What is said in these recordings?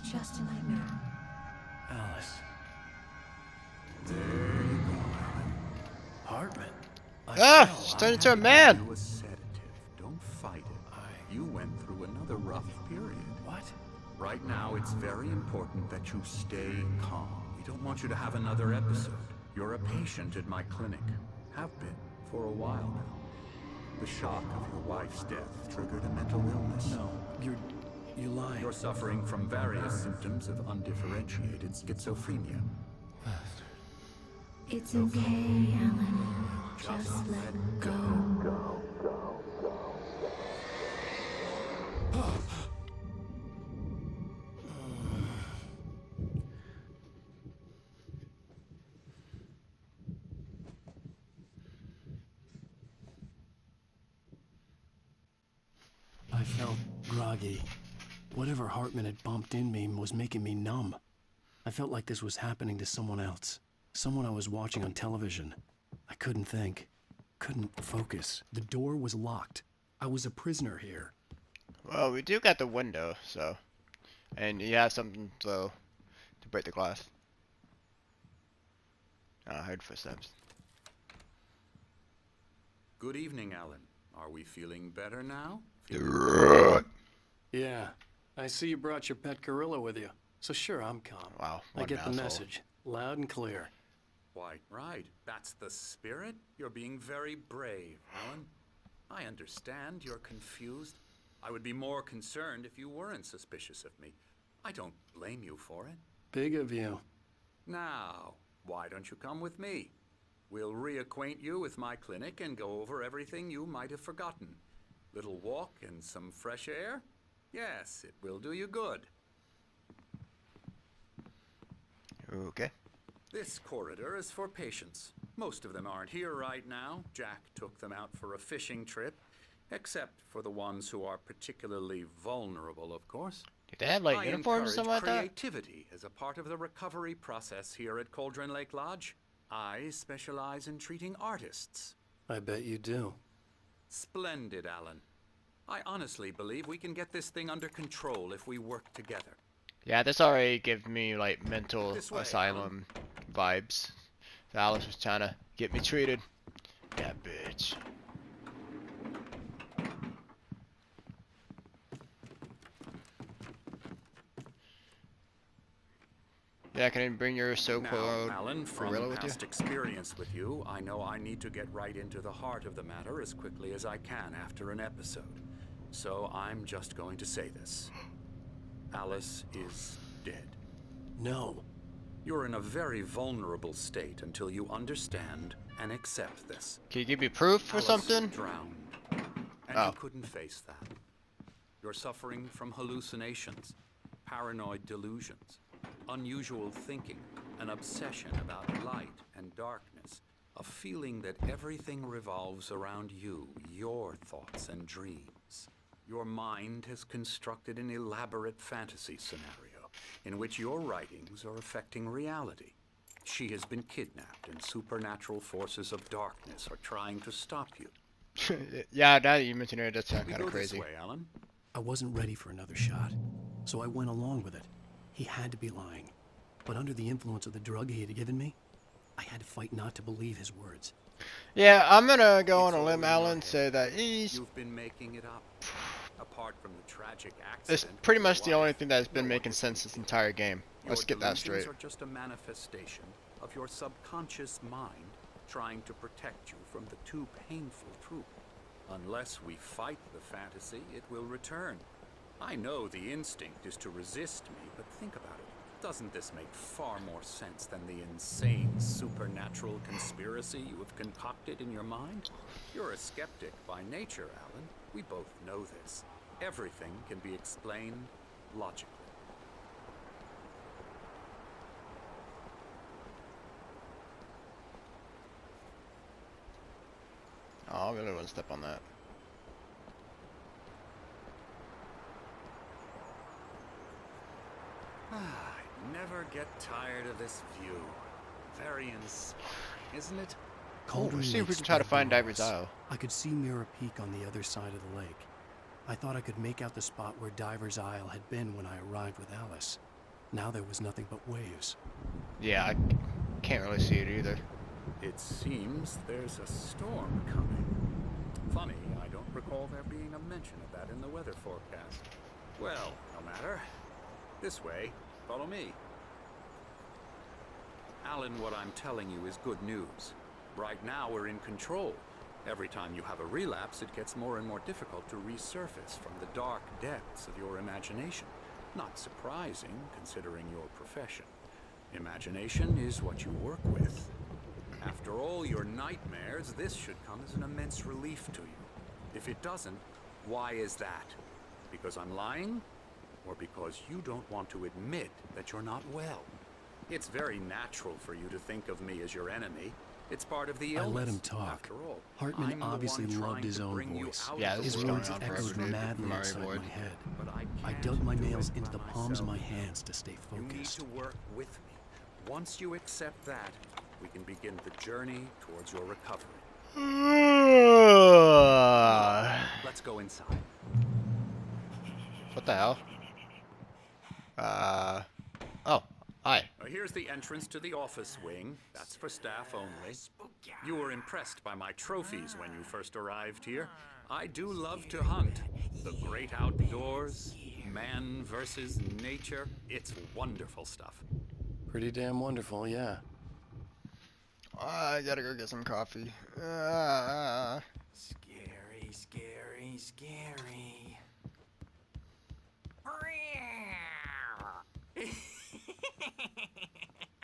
was just a nightmare. Alice. There you go, Alan. Hartman. She's turned into a man. You a sedative. Don't fight it. You went through another rough period. What? Right now, it's very important that you stay calm. We don't want you to have another episode. You're a patient at my clinic. Have been for a while now. The shock of your wife's death triggered a mental illness. No, you're lying. You're suffering from various symptoms of undifferentiated schizophrenia. It's okay, Alan. Just let go. I felt groggy. Whatever Hartman had bumped in me was making me numb. I felt like this was happening to someone else. Someone I was watching on television. I couldn't think. Couldn't focus. The door was locked. I was a prisoner here. Well, we do got the window, so. And you have something, so, to break the glass. I heard footsteps. Good evening, Alan. Are we feeling better now? Yeah. I see you brought your pet gorilla with you. So sure, I'm calm. Wow, I what get an the asshole. message. Loud and clear. Why, right. That's the spirit. You're being very brave, Alan. I understand you're confused. I would be more concerned if you weren't suspicious of me. I don't blame you for it. Big of you. Now, why don't you come with me? We'll reacquaint you with my clinic and go over everything you might have forgotten. Little walk and some fresh air? Yes, it will do you good. Okay. This corridor is for patients. Most of them aren't here right now. Jack took them out for a fishing trip, except for the ones who are particularly vulnerable, of course. Do they have like I uniforms or something like encourage that? creativity as a part of the recovery process here at Cauldron Lake Lodge. I specialize in treating artists. I bet you do. Splendid, Alan. I honestly believe we can get this thing under control if we work together. Yeah, this already gives me like mental This way, asylum vibes. So Alice was trying to get me treated. Yeah, bitch. Yeah, can I bring your Now, so-called Alan, gorilla from with you? past experience with you, I know I need to get right into the heart of the matter as quickly as I can after an episode. So I'm just going to say this. Alice is dead. No. You're in a very vulnerable state until you understand and accept this. Can you give me proof or Alice something? drowned, and Oh. you couldn't face that. You're suffering from hallucinations, paranoid delusions, unusual thinking, an obsession about light and darkness, a feeling that everything revolves around you, your thoughts and dreams. Your mind has constructed an elaborate fantasy scenario in which your writings are affecting reality. She has been kidnapped, and supernatural forces of darkness are trying to stop you. Yeah, now that you mention it, it does sound We kind go of crazy. this way, Alan. I wasn't ready for another shot, so I went along with it. He had to be lying. But under the influence of the drug he had given me, I had to fight not to believe his words. Yeah, I'm gonna go It's on a all limb, in your Alan, head. say that he's You've been making it up. Apart from the tragic accident. it's pretty with much your the only wife, thing that's no been one making has sense been this entire game. Let's Your get that delusions straight. are just a manifestation of your subconscious mind trying to protect you from the too painful truth. Unless we fight the fantasy, it will return. I know the instinct is to resist me, but think about it. Doesn't this make far more sense than the insane supernatural conspiracy you have concocted in your mind? You're a skeptic by nature, Alan. We both know this. Everything can be explained logically. Oh, I really want to step on that. I never get tired of this view. Very inspiring, isn't it? Cauldron see if we Lake can try to spread find below Diver's us. Isle. I could see Mirror Peak on the other side of the lake. I thought I could make out the spot where Diver's Isle had been when I arrived with Alice. Now there was nothing but waves. Yeah, I can't really see it either. It seems there's a storm coming. Funny, I don't recall there being a mention of that in the weather forecast. Well, no matter. This way. Follow me. Alan, what I'm telling you is good news. Right now we're in control. Every time you have a relapse, it gets more and more difficult to resurface from the dark depths of your imagination. Not surprising, considering your profession. Imagination is what you work with. After all your nightmares, this should come as an immense relief to you. If it doesn't, why is that? Because I'm lying? Or because you don't want to admit that you're not well? It's very natural for you to think of me as your enemy. It's part of the illness. I let him talk. After all, Hartman I'm the obviously one loved trying his to own bring you voice. out Yeah, of this His is the going words on dark. forever, echoed dude. madly Mario inside Void. my head. But I can't dug my do nails it into the by palms of my myself. hands to stay You need focused. to work with me. Once you accept that, we can begin the journey towards your recovery. Let's go inside. What the hell? Oh, hi. Here's the entrance to the office wing. That's for staff only. You were impressed by my trophies when you first arrived here. I do love to hunt. The great outdoors, man versus nature. It's wonderful stuff. Pretty damn wonderful, yeah. I gotta go get some coffee. Scary, scary, scary.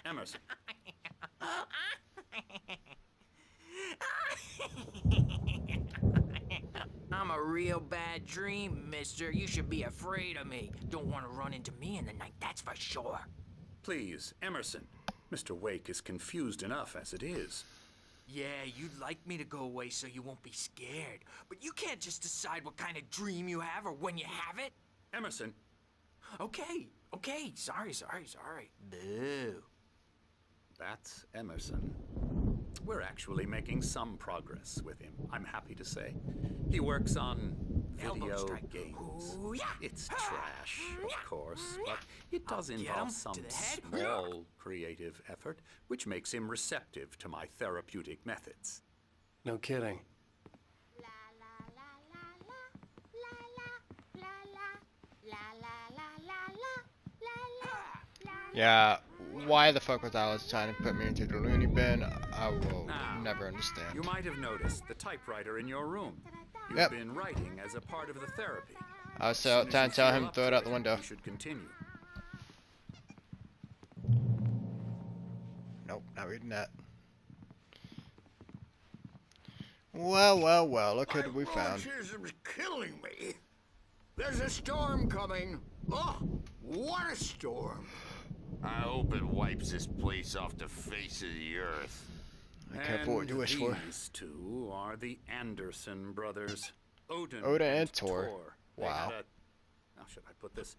Emerson. I'm a real bad dream, mister. You should be afraid of me. Don't want to run into me in the night, that's for sure. Please, Emerson. Mr. Wake is confused enough as it is. Yeah, you'd like me to go away so you won't be scared. But you can't just decide what kind of dream you have or when you have it. Emerson. Okay, sorry. Boo. That's Emerson. We're actually making some progress with him, I'm happy to say. He works on Elbow video strike. games. Ooh, yeah. It's trash, of course, but it does I'll get involve him some to the head. small creative effort, which makes him receptive to my therapeutic methods. No kidding. Yeah, why the fuck was Alice trying to put me into the loony bin? I will Now, never understand. You might have noticed the typewriter in your room. You've Yep. been writing as a part of the therapy. I was As soon as trying you to tell feel him up throw it to out the window. You should continue. Nope, not reading that. Well, look who we found. Rheumatism's killing me. There's a storm coming. Oh, what a storm. I hope it wipes this place off the face of the earth. I can't afford what you wish for. These two are the Anderson brothers. Odin and Tor. They Wow. had how should I put this?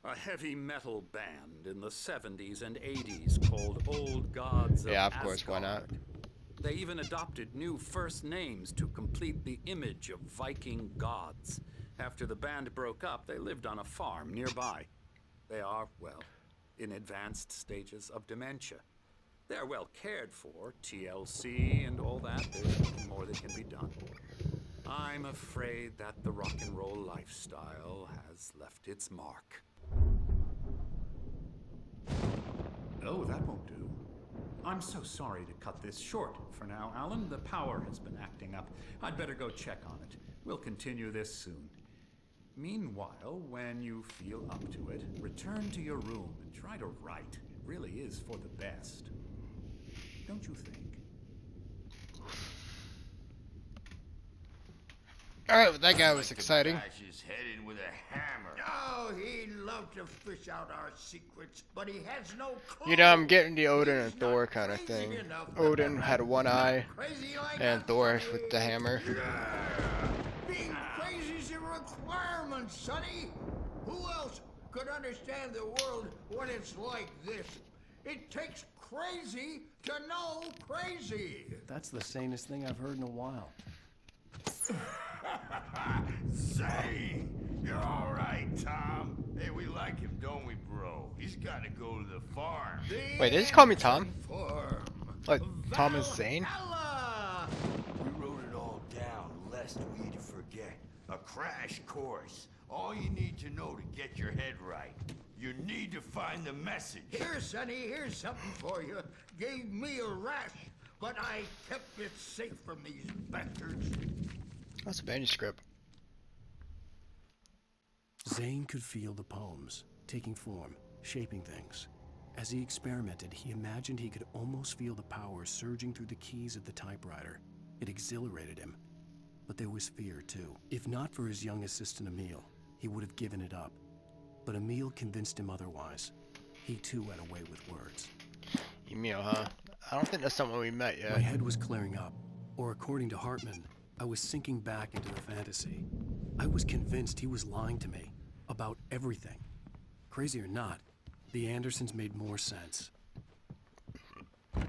A heavy metal band in the 70s and 80s called Old Gods of Yeah, of course, why not? Asgard. They even adopted new first names to complete the image of Viking gods. After the band broke up, they lived on a farm nearby. They are, well, in advanced stages of dementia. They're well cared for, TLC and all that. There's nothing more that can be done. I'm afraid that the rock and roll lifestyle has left its mark. Oh, that won't do. I'm so sorry to cut this short for now, Alan. The power has been acting up. I'd better go check on it. We'll continue this soon. Meanwhile, when you feel up to it, return to your room and try to write. It really is for the best. Don't you think? Alright, well, that guy was exciting. Bash his head in with a hammer. Oh, he'd love to fish out our secrets, but he has no clue. You know, I'm getting the Odin and He's Thor not kind of crazy thing. enough. Odin had one eye, Crazy like and a Thor bunny. with the hammer. Being crazy's a requirement, sonny. Who else could understand the world when it's like this? It takes crazy to know crazy. That's the sanest thing I've heard in a while. Zane! You're alright, Tom. Hey, we like him, don't we, bro? He's gotta go to the farm. Wait, did he just call me Tom? Farm. Like, Tom is Zane? Valhalla! We wrote it all down, lest we forget. A crash course. All you need to know to get your head right. You need to find the message. Here, Sonny, here's something for you. Gave me a rash, but I kept it safe from these bastards. That's a manuscript. Zane could feel the poems, taking form, shaping things. As he experimented, he imagined he could almost feel the power surging through the keys of the typewriter. It exhilarated him. But there was fear, too. If not for his young assistant Emil, he would have given it up. But Emil convinced him otherwise. He, too, had a way with words. Emil, huh? I don't think that's someone we met yet. My head was clearing up. Or according to Hartman, I was sinking back into the fantasy. I was convinced he was lying to me. About everything. Crazy or not, the Andersons made more sense. I'm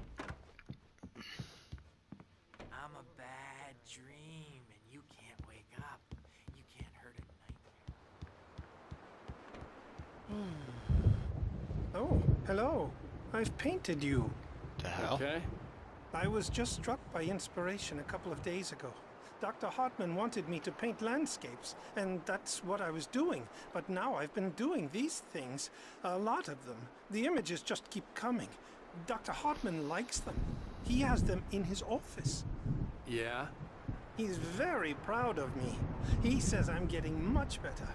a bad dream, and you can't wake up. You can't hurt a nightmare. Oh, hello. I've painted you. The hell? Okay. I was just struck by inspiration a couple of days ago. Dr. Hartman wanted me to paint landscapes, and that's what I was doing. But now I've been doing these things, a lot of them. The images just keep coming. Dr. Hartman likes them. He has them in his office. Yeah? He's very proud of me. He says I'm getting much better.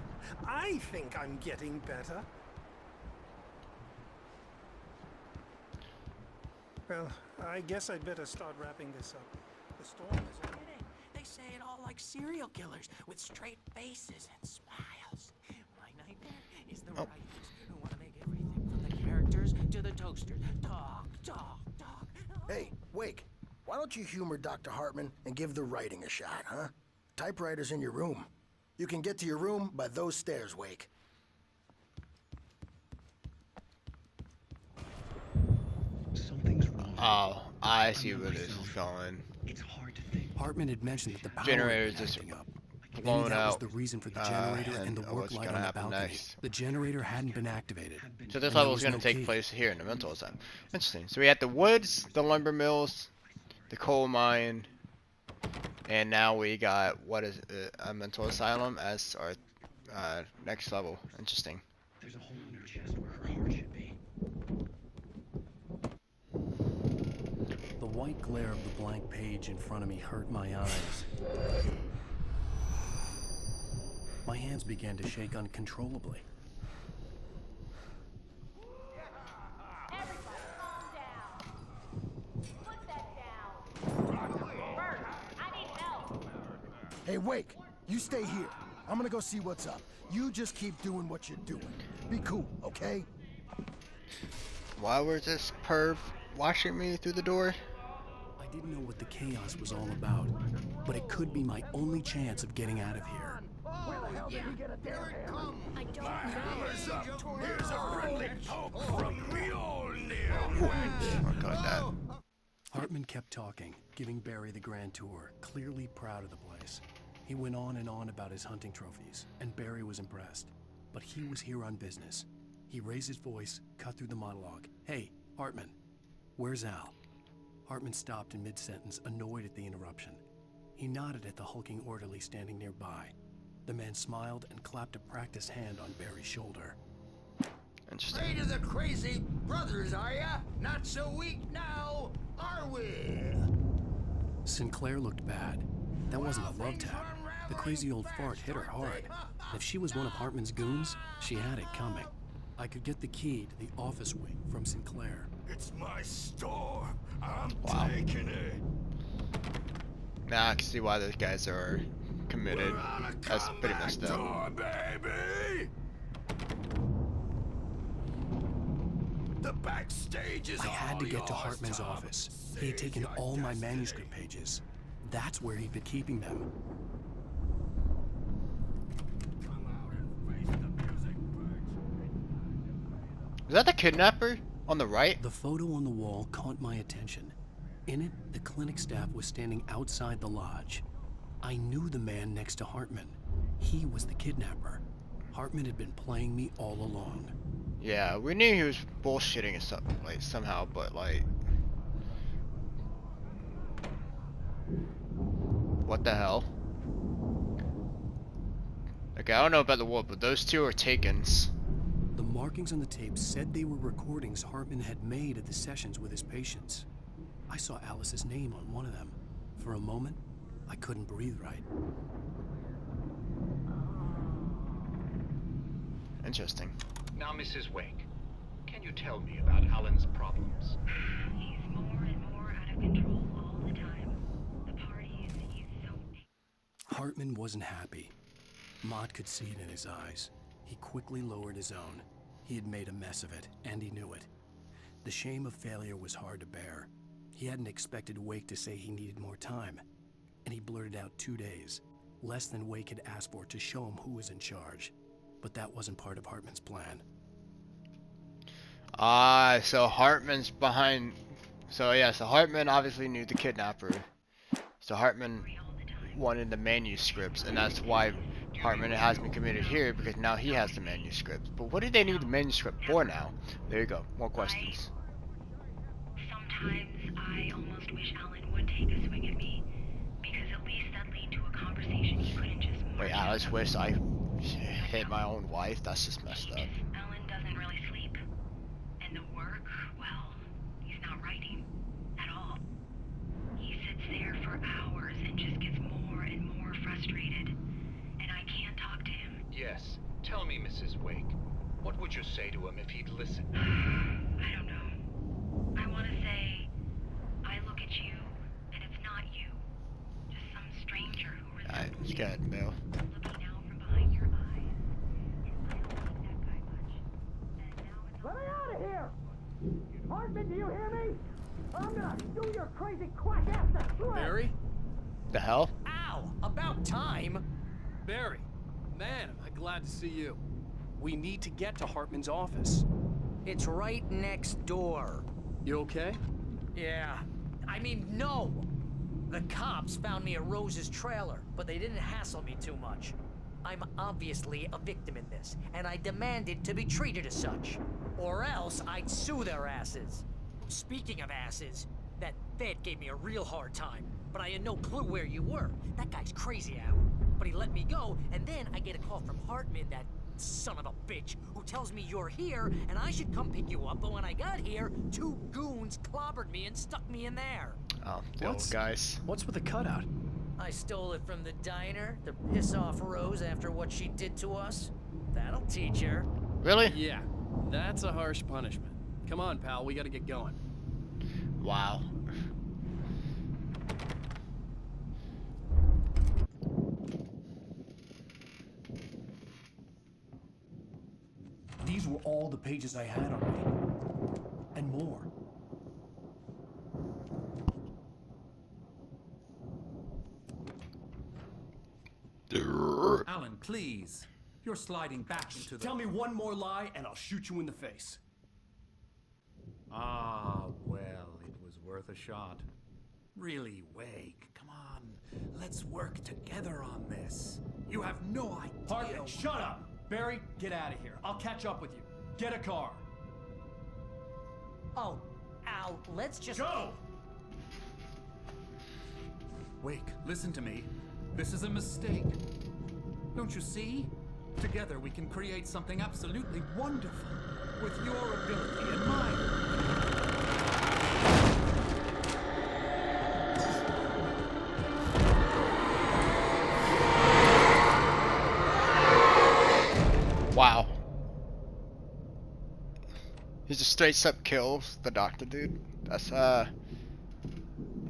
I think I'm getting better. Well, I guess I'd better start wrapping this up. The storm is over. They say it all like serial killers with straight faces and smiles. My nightmare is the writers who want to make everything from the characters to the toasters. Talk, talk, talk. Hey, Wake, why don't you humor Dr. Hartman and give the writing a shot, huh? Typewriter's in your room. You can get to your room by those stairs, Wake. Something's wrong. Oh, I see where this is going. It's hard to think. Hartman had mentioned that the power Generator had been just acting up. blown Maybe that was out, the reason for the generator and the work what's light gonna on the happen balcony. next? The generator hadn't been activated. So this and level there is was going no to take key. place here in the mental asylum. Interesting. So we had the woods, the lumber mills, the coal mine, and now we got what is a mental asylum as our next level. Interesting. There's a hole in her chest where her heart should be. The white glare of the blank page in front of me hurt my eyes. My hands began to shake uncontrollably. Everybody calm down. Put that down. Bert, I need help. Hey, Wake, you stay here. I'm gonna go see what's up. You just keep doing what you're doing. Be cool, okay? Why was this perv watching me through the door? I didn't know what the chaos was all about, but it could be my only chance of getting out of here. Where the hell did he get a damn hammer? I don't My know. hammer's up. Here's a friendly poke from Mjolnir. Oh, God, that. Hartman kept talking, giving Barry the grand tour, clearly proud of the place. He went on and on about his hunting trophies, and Barry was impressed. But he was here on business. He raised his voice, cut through the monologue. Hey, Hartman, where's Al? Hartman stopped in mid-sentence, annoyed at the interruption. He nodded at the hulking orderly standing nearby. The man smiled and clapped a practiced hand on Barry's shoulder. Interesting. Afraid of the crazy brothers, are ya? Not so weak now, are we? Sinclair looked bad. That wasn't a love tap. The crazy old fart hit her hard. If she was one of Hartman's goons, she had it coming. I could get the key to the office wing from Sinclair. It's my store. I'm Wow. taking it. Now I can see why those guys are committed. We're on a That's pretty messed comeback up. tour, baby. The backstage is I had to all get to yours, Hartman's Tom. office. He had Save taken your all my destiny. manuscript pages. That's where he'd been keeping them. Come out and face the music, Bert. Is that the kidnapper on the right? The photo on the wall caught my attention. In it, the clinic staff was standing outside the lodge. I knew the man next to Hartman. He was the kidnapper. Hartman had been playing me all along. Yeah, we knew he was bullshitting us like somehow, but like, what the hell? Okay, I don't know about the wood, but those two are takens. The markings on the tape said they were recordings Hartman had made at the sessions with his patients. I saw Alice's name on one of them. For a moment, I couldn't breathe right. Interesting. Now, Mrs. Wake, can you tell me about Alan's problems? He's more and more out of control all the time. The parties, he's so... Hartman wasn't happy. Maud could see it in his eyes. He quickly lowered his own. He had made a mess of it, and he knew it. The shame of failure was hard to bear. He hadn't expected Wake to say he needed more time, and he blurted out 2 days, less than Wake had asked for to show him who was in charge. But that wasn't part of Hartman's plan. So Hartman's behind. So yeah, so Hartman obviously knew the kidnapper. So Hartman wanted the manuscripts, and that's why Hartman has been committed here, because now he has the manuscripts. But what do they need the manuscript for now? There you go. More questions. Sometimes I almost wish Alan would take a swing at me, because at least that lead to a conversation he couldn't just... Wait, Alice wished I hit my own wife? That's just messed up. Alan doesn't really sleep. And the work, well, he's not writing at all. He sits there for hours and just gets more and more frustrated. And I can't talk to him. Yes. Tell me, Mrs. Wake, what would you say to him if he'd listen? I don't know. I want to say, I look at you, and it's not you. Just some stranger who Alright, resembles let's get it, Bill. looking out from behind your eyes. And I don't like that guy much. And now it's... Let me out of here! Hartman, do you hear me? I'm gonna do your crazy quack ass to shred! Barry? The hell? Ow! About time! Barry, man, am I glad to see you. We need to get to Hartman's office. It's right next door. You okay? Yeah. I mean, no! The cops found me at Rose's trailer, but they didn't hassle me too much. I'm obviously a victim in this, and I demanded to be treated as such. Or else I'd sue their asses. Speaking of asses, that Fed gave me a real hard time, but I had no clue where you were. That guy's crazy, Al. But he let me go, and then I get a call from Hartman, that son of a bitch, who tells me you're here, and I should come pick you up, but when I got here, 2 goons clobbered me and stuck me in there. Oh, the old guys. What's with the cutout? I stole it from the diner to piss off Rose after what she did to us. That'll teach her. Really? Yeah, that's a harsh punishment. Come on, pal, we gotta get going. Wow. These were all the pages I had on me. And more. Alan, please. You're sliding back into the... Tell me one more lie and I'll shoot you in the face. Ah, well, it was worth a shot. Really, Wake, come on. Let's work together on this. You have no idea... Hartman, shut up! Barry, get out of here. I'll catch up with you. Get a car. Oh, Al, let's just... Go! Wake, listen to me. This is a mistake. Don't you see? Together we can create something absolutely wonderful. With your ability and mine. Wow. He just straight up kills the doctor dude. That's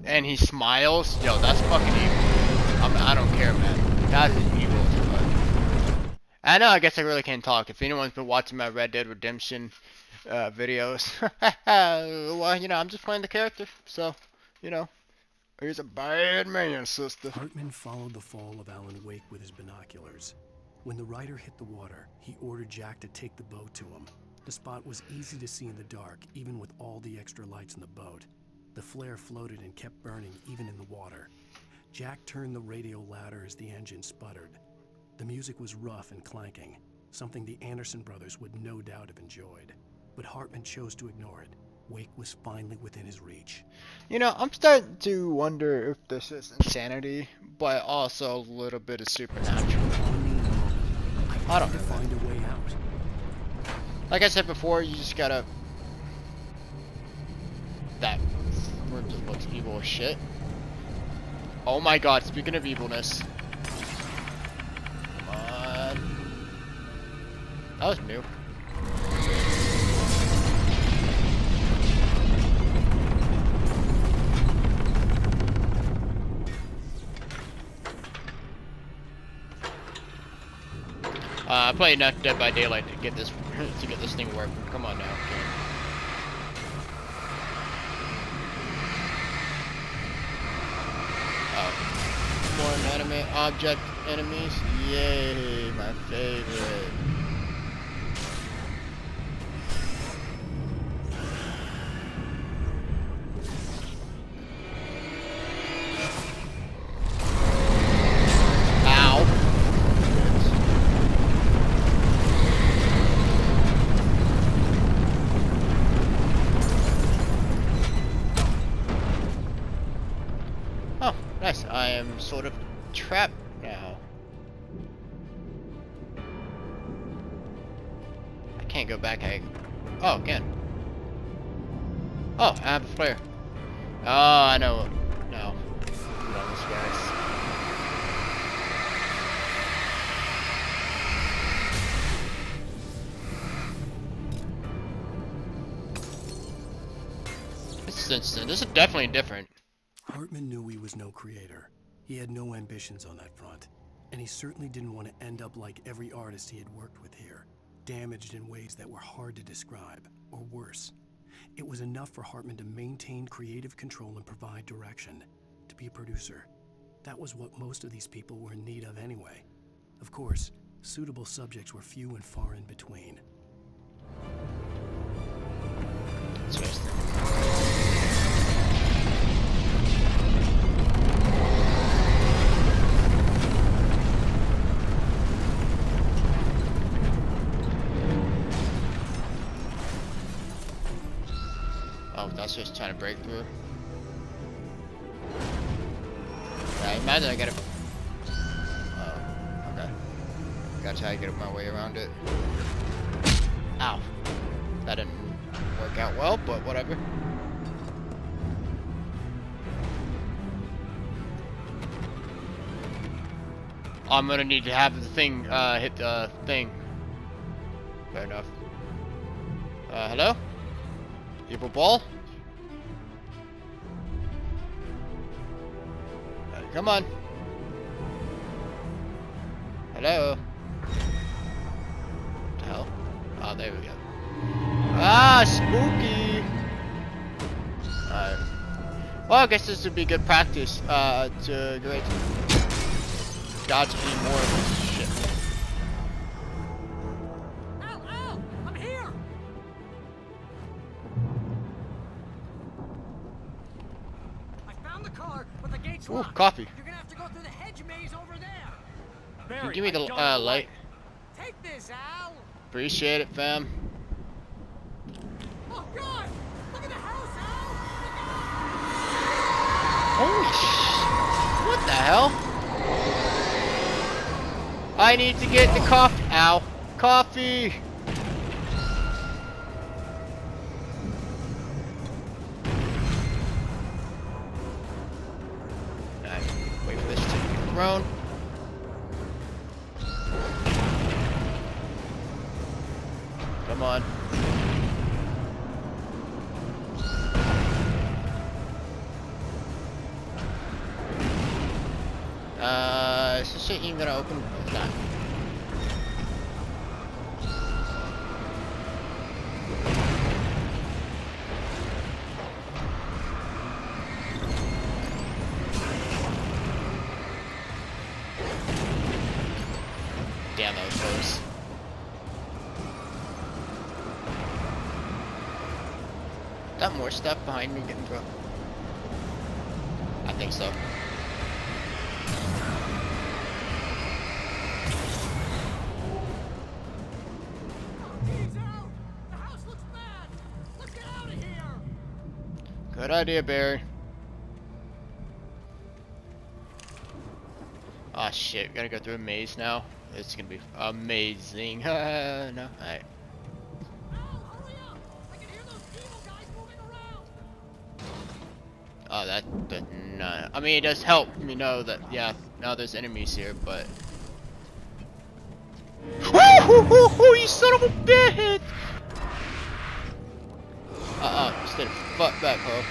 and he smiles. Yo, that's fucking evil. I don't care, man. That's evil as fuck. I know, I guess I really can't talk. If anyone's been watching my Red Dead Redemption videos, well, you know, I'm just playing the character. So, you know, he's a bad man, sister. Hartman followed the fall of Alan Wake with his binoculars. When the rider hit the water, he ordered Jack to take the boat to him. The spot was easy to see in the dark, even with all the extra lights in the boat. The flare floated and kept burning even in the water. Jack turned the radio louder as the engine sputtered. The music was rough and clanking, something the Anderson brothers would no doubt have enjoyed. But Hartman chose to ignore it. Wake was finally within his reach. You know, I'm starting to wonder if this is insanity, but also a little bit of supernatural. I don't know. Find a way out. Like I said before, you just gotta... That room just looks evil as shit. Oh my god, speaking of evilness. Come on. That was new. I played enough Dead by Daylight to get this thing working. Come on now, okay. Oh, more inanimate object enemies. Yay, my favorite. Nice, I am sort of trapped now. I can't go back, oh, again. Oh, I have a flare. Oh, I know. No. I'm on this guy's. This is instant. This is definitely different. Hartman knew he was no creator. He had no ambitions on that front. And he certainly didn't want to end up like every artist he had worked with here, damaged in ways that were hard to describe, or worse. It was enough for Hartman to maintain creative control and provide direction, to be a producer. That was what most of these people were in need of anyway. Of course, suitable subjects were few and far in between. Interesting. Oh, that's just trying to break through. Yeah, I imagine I gotta... Oh, okay. Gotta try to get my way around it. Ow. That didn't work out well, but whatever. I'm gonna need to have the thing, hit the thing. Fair enough. Hello? Evil ball? Come on. Hello? What the hell? Oh, there we go. Ah, spooky! Alright. Well, I guess this would be good practice, to go ahead to dodge any more of this shit. Ow! I'm here! I found the car, but the gate's Ooh, locked. coffee. You're gonna have to go through the hedge maze over there. Can you give me the light? Take this, Al. Appreciate it, fam. Oh God! Look at the house, Al. Holy sh! What the hell? I need to get the coffee. Ow. Coffee! Alright, wait for this to be thrown. Come on. Is this shit even gonna open? No, it's not. Damn, that was close. Got more stuff behind me getting thrown. I think so. Good idea, Barry. Ah, shit, we gotta go through a maze now. It's gonna be amazing. No, alright. Oh, that no. I mean, it does help me know that, yeah, now there's enemies here, but. Woo-hoo-hoo-hoo, you son of a bitch! Instead of fuck back, ho.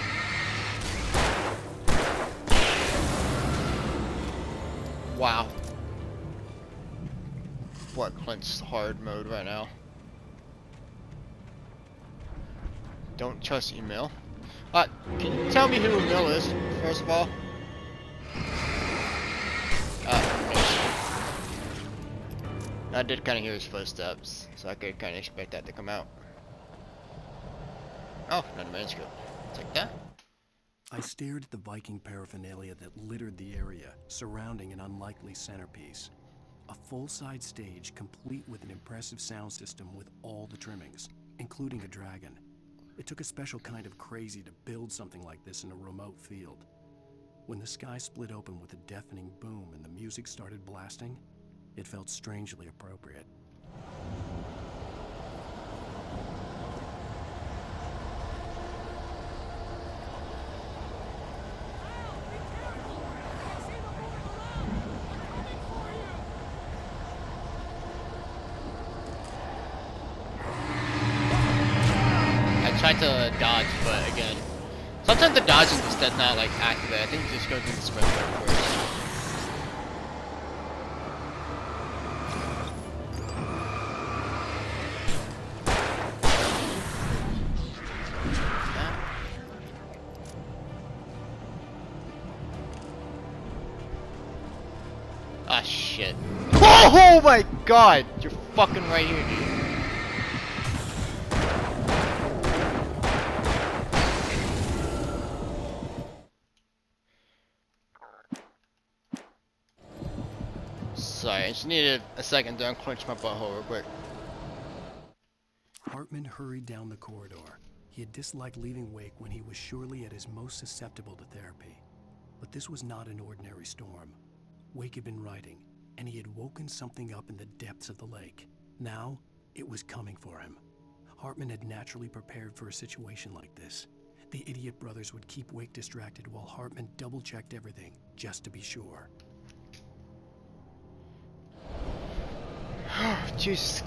Wow. What Clint's hard mode right now. Don't trust email. Can you tell me who Emil is, first of all? I did kind of hear his footsteps, so I could kind of expect that to come out. Oh, another manuscript. Take that. I stared at the Viking paraphernalia that littered the area, surrounding an unlikely centerpiece. A full-size stage complete with an impressive sound system with all the trimmings, including a dragon. It took a special kind of crazy to build something like this in a remote field. When the sky split open with a deafening boom and the music started blasting, it felt strangely appropriate. Tried to dodge, but again, sometimes the dodging just does not like activate. I think you just go through the sprint mode first. Ah, shit. Oh my god! You're fucking right here, dude. Sorry, I just needed a second to unclench my butthole real quick. Hartman hurried down the corridor. He had disliked leaving Wake when he was surely at his most susceptible to therapy. But this was not an ordinary storm. Wake had been writing, and he had woken something up in the depths of the lake. Now, it was coming for him. Hartman had naturally prepared for a situation like this. The idiot brothers would keep Wake distracted while Hartman double-checked everything, just to be sure. Jesus